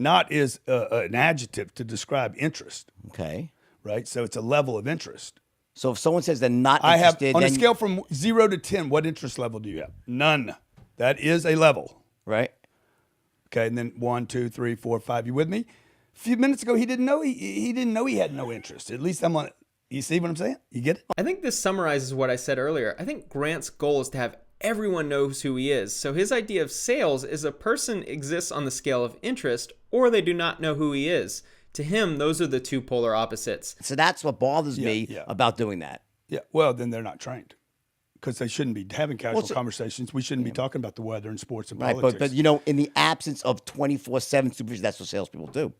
Not is an adjective to describe interest. Okay. Right? So it's a level of interest. So if someone says they're not I have, interested, on a then scale from 0 to 10, what interest level do you have? None. That is a level. right? Okay, and then 1, 2, 3, 4, 5. You with me? A few minutes ago, he didn't know he didn't know he had no interest. At least I'm on it. You see what I'm saying? You get it? I think this summarizes what I said earlier. I think Grant's goal is to have everyone knows who he is. So his idea of sales is a person exists on the scale of interest or they do not know who he is. To him, those are the two polar opposites. So that's what bothers me yeah. about doing that. Yeah. Well, then they're not trained. Because they shouldn't be having casual conversations. We shouldn't be talking about the weather and sports and Right, politics. but in the absence of 24/7 supervision, that's what salespeople do.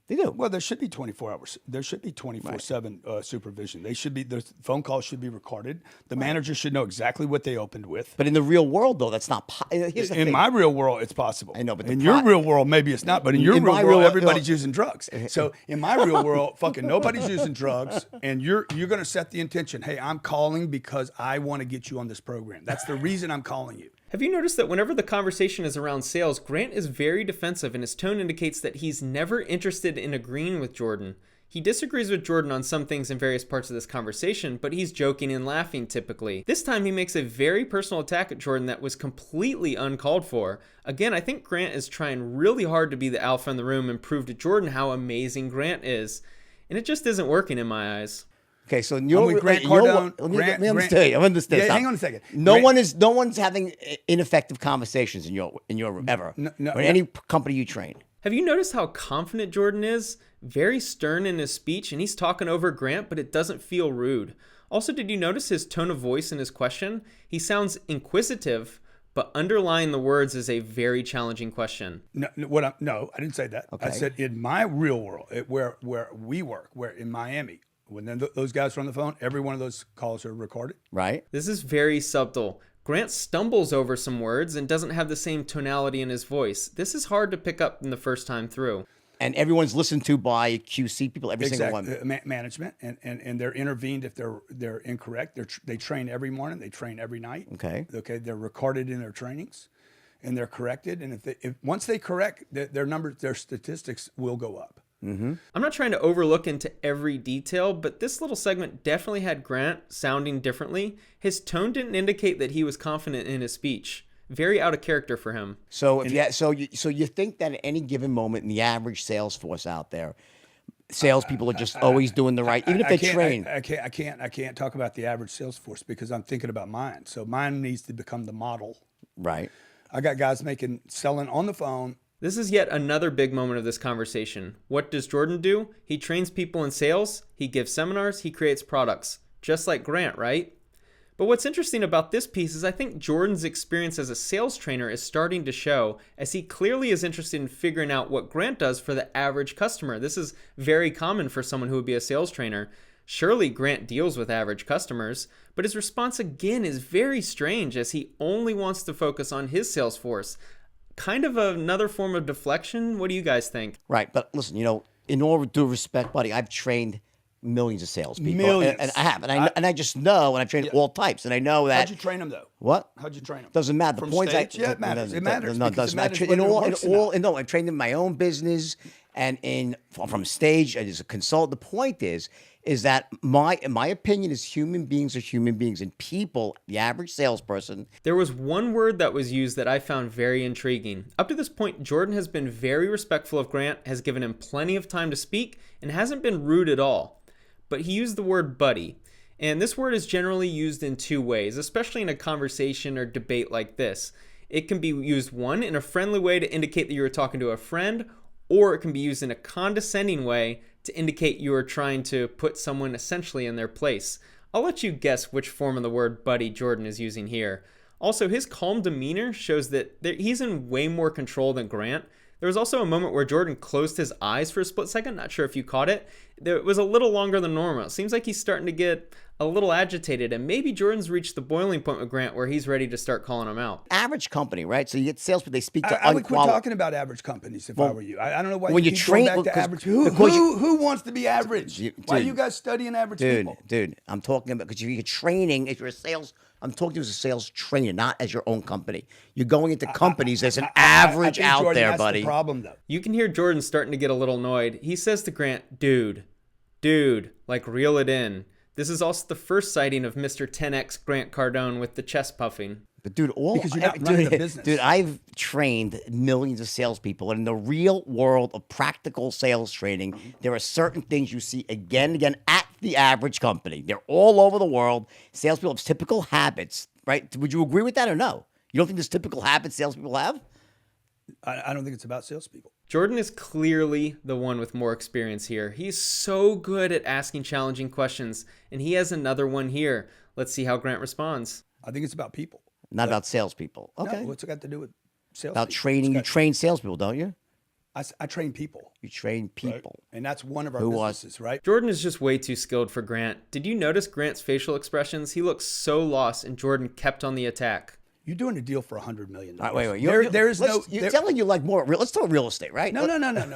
They do. Well, there should be 24 hours. There should be 24/7 supervision. They should be. The phone calls should be recorded. The manager should know exactly what they opened with. But in the real world, though, that's not. Here's the In thing. my real world, it's possible. I know, but in your real world, maybe it's not. But in your In real my world, real- everybody's using drugs. So in my real world, fucking nobody's using drugs, and you're going to set the intention. Hey, I'm calling because I want to get you on this program. That's the reason I'm calling you. Have you noticed that whenever the conversation is around sales, Grant is very defensive and his tone indicates that he's never interested in agreeing with Jordan. He disagrees with Jordan on some things in various parts of this conversation, but he's joking and laughing typically. This time he makes a very personal attack at Jordan that was completely uncalled for. Again, I think Grant is trying really hard to be the alpha in the room and prove to Jordan how amazing Grant is. And it just isn't working in my eyes. Okay, so I'm with Grant Cardone. Let me understand. I understand. Yeah, hang on a second. No one's having ineffective conversations in your ever. Or any company you train. Have you noticed how confident Jordan is? Very stern in his speech, and he's talking over Grant, but it doesn't feel rude. Also, did you notice his tone of voice in his question? He sounds inquisitive, but underlying the words is a very challenging question. No, I didn't say that. Okay. I said in my real world, where we work, where in Miami, when those guys are on the phone, every one of those calls are recorded. Right? This is very subtle. Grant stumbles over some words and doesn't have the same tonality in his voice. This is hard to pick up in the first time through. And everyone's listened to by QC people, every single one. Management, and they're intervened if they're incorrect. They train every morning. They train every night. Okay. They're recorded in their trainings, and they're corrected. And if once they correct, their numbers, their statistics will go up. I'm not trying to overlook into every detail, but this little segment definitely had Grant sounding differently. His tone didn't indicate that he was confident in his speech. Very out of character for him. So you think that at any given moment in the average sales force out there, salespeople are just always doing the right, even if they train. I can't talk about the average sales force because I'm thinking about mine. So mine needs to become the model. Right. I got guys selling on the phone. This is yet another big moment of this conversation. What does Jordan do? He trains people in sales, he gives seminars, he creates products. Just like Grant, right? But what's interesting about this piece is I think Jordan's experience as a sales trainer is starting to show, as he clearly is interested in figuring out what Grant does for the average customer. This is very common for someone who would be a sales trainer. Surely Grant deals with average customers, but his response again is very strange as he only wants to focus on his sales force. Kind of another form of deflection. What do you guys think? Right. But listen, in all due respect, buddy, I've trained millions of salespeople. Millions. And I have. And I just know, and I've trained all types. And I know that. How'd you train them, though? What? How'd you train them? Doesn't matter. The From points stage? Yeah, it matters. It matters. No, it because doesn't it matter. matters whether it works or not. I've trained in my own business and from stage and as a consultant. The point is that my opinion is human beings are human beings, and people, the average salesperson. There was one word that was used that I found very intriguing. Up to this point, Jordan has been very respectful of Grant, has given him plenty of time to speak, and hasn't been rude at all. But he used the word buddy. And this word is generally used in two ways, especially in a conversation or debate like this. It can be used, one, in a friendly way to indicate that you are talking to a friend, or it can be used in a condescending way to indicate you are trying to put someone essentially in their place. I'll let you guess which form of the word buddy Jordan is using here. Also, his calm demeanor shows that he's in way more control than Grant. There was also a moment where Jordan closed his eyes for a split second. Not sure if you caught it. It was a little longer than normal. It seems like he's starting to get a little agitated, and maybe Jordan's reached the boiling point with Grant where he's ready to start calling him out. Average company, right? So you get salespeople, they speak to I would quit unqualified. talking about average companies if I were you. I don't know why when you you keep train- going back to because- average. because Who wants to be average? Why are Dude. you guys studying average people? Dude, I'm talking about, because if you're training, if you're a sales, I'm talking to you as a sales trainer, not as your own company. You're going into companies as an average I think, out Jordan, there, that's buddy. The problem, though. You can hear Jordan starting to get a little annoyed. He says to Grant, dude, like reel it in. This is also the first sighting of Mr. 10X Grant Cardone with the chest puffing. But dude, Because you're not running the business. Dude, I've trained millions of salespeople, and in the real world of practical sales training, there are certain things you see again and again at the average company. They're all over the world. Salespeople have typical habits, right? Would you agree with that or no? You don't think there's typical habits salespeople have? I don't think it's about salespeople. Jordan is clearly the one with more experience here. He's so good at asking challenging questions, and he has another one here. Let's see how Grant responds. I think it's about people. Not about salespeople. Okay. No, what's it got to do with sales? About training. You train salespeople, don't you? I train people. You train right? people. And that's one of our Who was- businesses, right? Jordan is just way too skilled for Grant. Did you notice Grant's facial expressions? He looks so lost, and Jordan kept on the attack. You're doing a deal for $100 million. All right, wait. You're There- telling you like more. Let's talk real estate, right? No.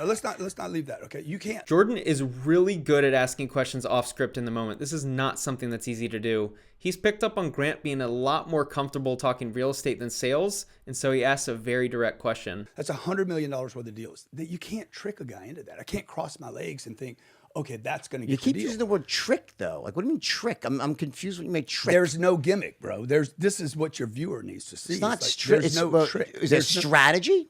Let's not leave that. Okay, you can't. Jordan is really good at asking questions off script in the moment. This is not something that's easy to do. He's picked up on Grant being a lot more comfortable talking real estate than sales, and so he asks a very direct question. That's $100 million worth of deals. That you can't trick a guy into that. I can't cross my legs and think, okay, that's going to get You the keep deal. using the word trick, though. Like, what do you mean trick? I'm confused when you make trick. There's no gimmick, bro. This is what your viewer needs to see. it's not like, trick. There's no trick. Is there There's no- strategy?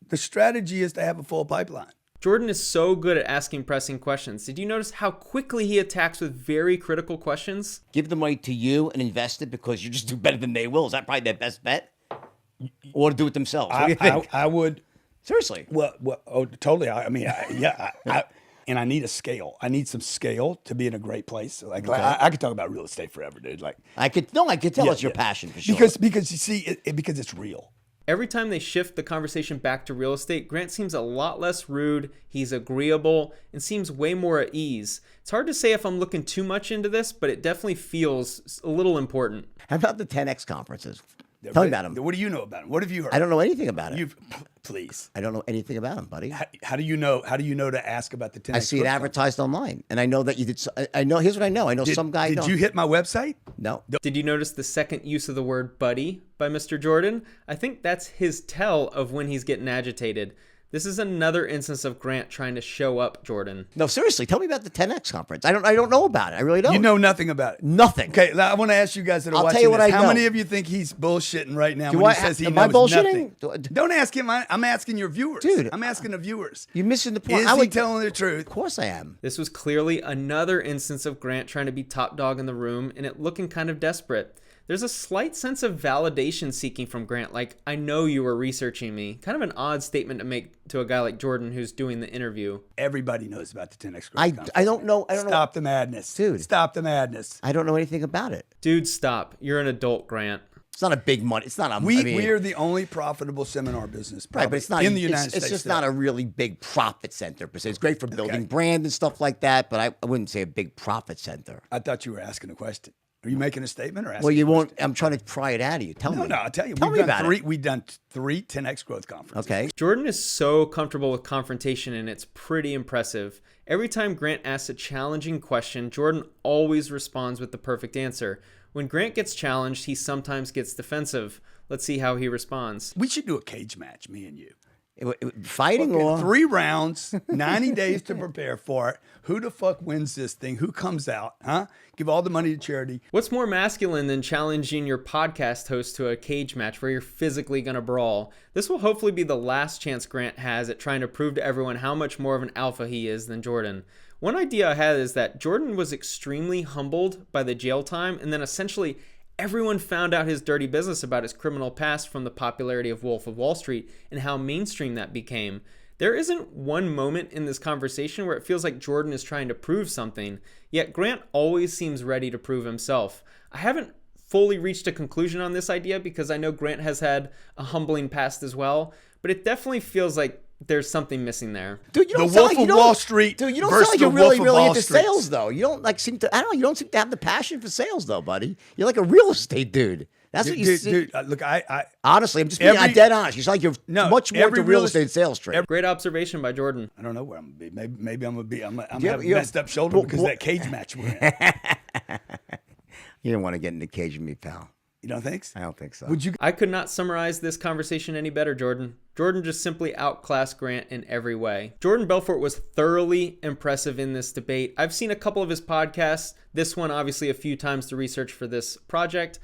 The strategy is to have a full pipeline. Jordan is so good at asking pressing questions. Did you notice how quickly he attacks with very critical questions? Give the money to you and invest it because you just do better than they will. Is that probably their best bet? Or to do it themselves? What do you think? I would. Seriously. Well, oh, totally. And I need a scale. I need some scale to be in a great place. Like I could talk about real estate forever, dude. Like I could tell it's your yeah. passion for sure. Because you see, because it's real. Every time they shift the conversation back to real estate, Grant seems a lot less rude, he's agreeable, and seems way more at ease. It's hard to say if I'm looking too much into this, but it definitely feels a little important. How about the 10X conferences? Tell me about them. What do you know about them? What have you heard? I don't know anything about it. Please. I don't know anything about them, buddy. How do you know? How do you know to ask about the 10X? I see it advertised online, and I know that you did. I know. Here's what I know. I know some guy. Did you hit my website? No. Did you notice the second use of the word buddy by Mr. Jordan? I think that's his tell of when he's getting agitated. This is another instance of Grant trying to show up Jordan. No, seriously. Tell me about the 10X conference. I don't know about it. I really don't. You know nothing about it. Nothing. Okay, I want to ask you guys that are I'll watching tell you what this. I How know. many of you think he's bullshitting right now Do when I- he says he am knows I bullshitting? nothing? Don't ask him. I'm asking your viewers. Dude, I'm asking the viewers. You're missing the point. Is I he would- telling the truth? Of course I am. This was clearly another instance of Grant trying to be top dog in the room and it looking kind of desperate. There's a slight sense of validation seeking from Grant, like, I know you were researching me. Kind of an odd statement to make to a guy like Jordan who's doing the interview. Everybody knows about the 10X growth I conference. don't know. I don't know. Stop the madness. Dude. Stop the madness. I don't know anything about it. Dude, stop. You're an adult, Grant. It's not a big money. It's not a. We are the only profitable seminar business Right, but it's not in the United States. It's just today. not a really big profit center per se. It's great for building brand and stuff like that, but I wouldn't say a big profit center. I thought you were asking a question. Are you making a statement or asking? Well, you a won't. question? I'm trying to pry it out of you. Tell me. No, I'll tell you. Tell me about it. We've done three 10X growth conferences. Okay. Jordan is so comfortable with confrontation and it's pretty impressive. Every time Grant asks a challenging question, Jordan always responds with the perfect answer. When Grant gets challenged, he sometimes gets defensive. Let's see how he responds. We should do a cage match, me and you. Fighting Okay, or 3 rounds, 90 days to prepare for it. Who the fuck wins this thing? Who comes out? Huh? Give all the money to charity. What's more masculine than challenging your podcast host to a cage match where you're physically going to brawl? This will hopefully be the last chance Grant has at trying to prove to everyone how much more of an alpha he is than Jordan. One idea I had is that Jordan was extremely humbled by the jail time, and then essentially everyone found out his dirty business about his criminal past from the popularity of Wolf of Wall Street and how mainstream that became. There isn't one moment in this conversation where it feels like Jordan is trying to prove something, yet Grant always seems ready to prove himself. I haven't fully reached a conclusion on this idea because I know Grant has had a humbling past as well, but it definitely feels like there's something missing there. Dude, you The don't sound Wolf like you of don't, Wall Street Dude, you don't versus sound like you're the really, Wolf of really Wall into Street. sales, though. You don't like seem to. I don't know. You don't seem to have the passion for sales, though, buddy. You're like a real estate dude. That's what you Dude, see. dude, look, Honestly, I'm just being dead honest. You sound like you're much more every into real real estate sales trade. Great observation by Jordan. I don't know where I'm gonna be. Maybe I'm gonna be. I'm you having have- messed up shoulder because of that cage match we're in. You didn't want to get in the cage with me, pal. You don't think? I don't think so. Would you? I could not summarize this conversation any better, Jordan. Jordan just simply outclassed Grant in every way. Jordan Belfort was thoroughly impressive in this debate. I've seen a couple of his podcasts, this one obviously a few times to research for this project.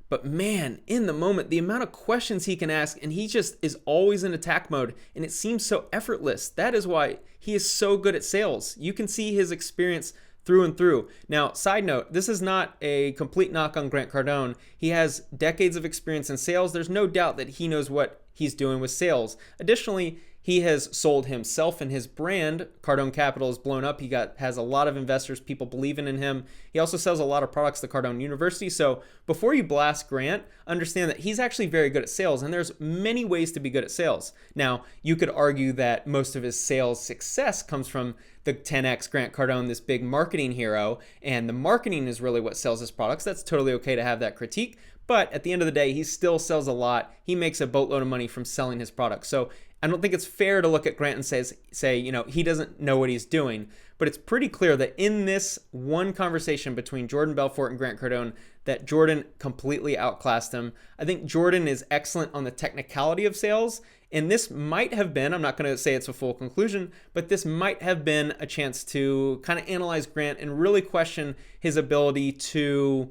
But man, in the moment, the amount of questions he can ask, and he just is always in attack mode, and it seems so effortless. That is why he is so good at sales. You can see his experience through and through. Now, side note, this is not a complete knock on Grant Cardone. He has decades of experience in sales. There's no doubt that he knows what he's doing with sales. Additionally, he has sold himself and his brand. Cardone Capital has blown up. He has a lot of investors, people believing in him. He also sells a lot of products to Cardone University. So before you blast Grant, understand that he's actually very good at sales, and there's many ways to be good at sales. Now, you could argue that most of his sales success comes from the 10X Grant Cardone, this big marketing hero, and the marketing is really what sells his products. That's totally okay to have that critique. But at the end of the day, he still sells a lot. He makes a boatload of money from selling his products. So I don't think it's fair to look at Grant and say, you know, he doesn't know what he's doing. But it's pretty clear that in this one conversation between Jordan Belfort and Grant Cardone, that Jordan completely outclassed him. I think Jordan is excellent on the technicality of sales. And this might have been, I'm not going to say it's a full conclusion, but this might have been a chance to kind of analyze Grant and really question his ability to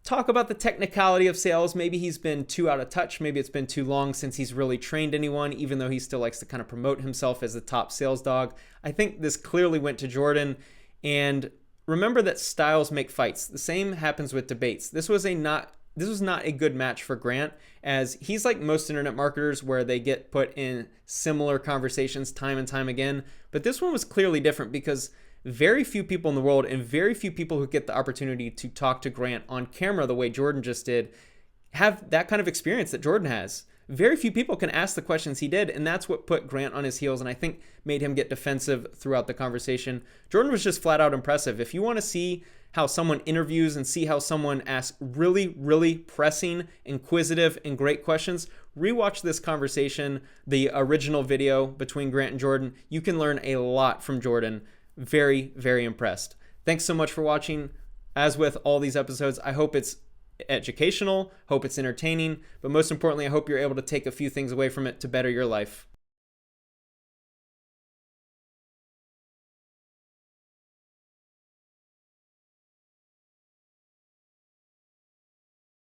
talk about the technicality of sales. Maybe he's been too out of touch. Maybe it's been too long since he's really trained anyone, even though he still likes to kind of promote himself as the top sales dog. I think this clearly went to Jordan. And remember that styles make fights. The same happens with debates. This was not a good match for Grant, as he's like most internet marketers where they get put in similar conversations time and time again. But this one was clearly different because very few people in the world and very few people who get the opportunity to talk to Grant on camera the way Jordan just did have that kind of experience that Jordan has. Very few people can ask the questions he did, and that's what put Grant on his heels and I think made him get defensive throughout the conversation. Jordan was just flat out impressive. If you want to see how someone interviews and see how someone asks really, really pressing, inquisitive, and great questions, rewatch this conversation, the original video between Grant and Jordan. You can learn a lot from Jordan. Very, very impressed. Thanks so much for watching. As with all these episodes, I hope it's educational, hope it's entertaining, but most importantly, I hope you're able to take a few things away from it to better your life.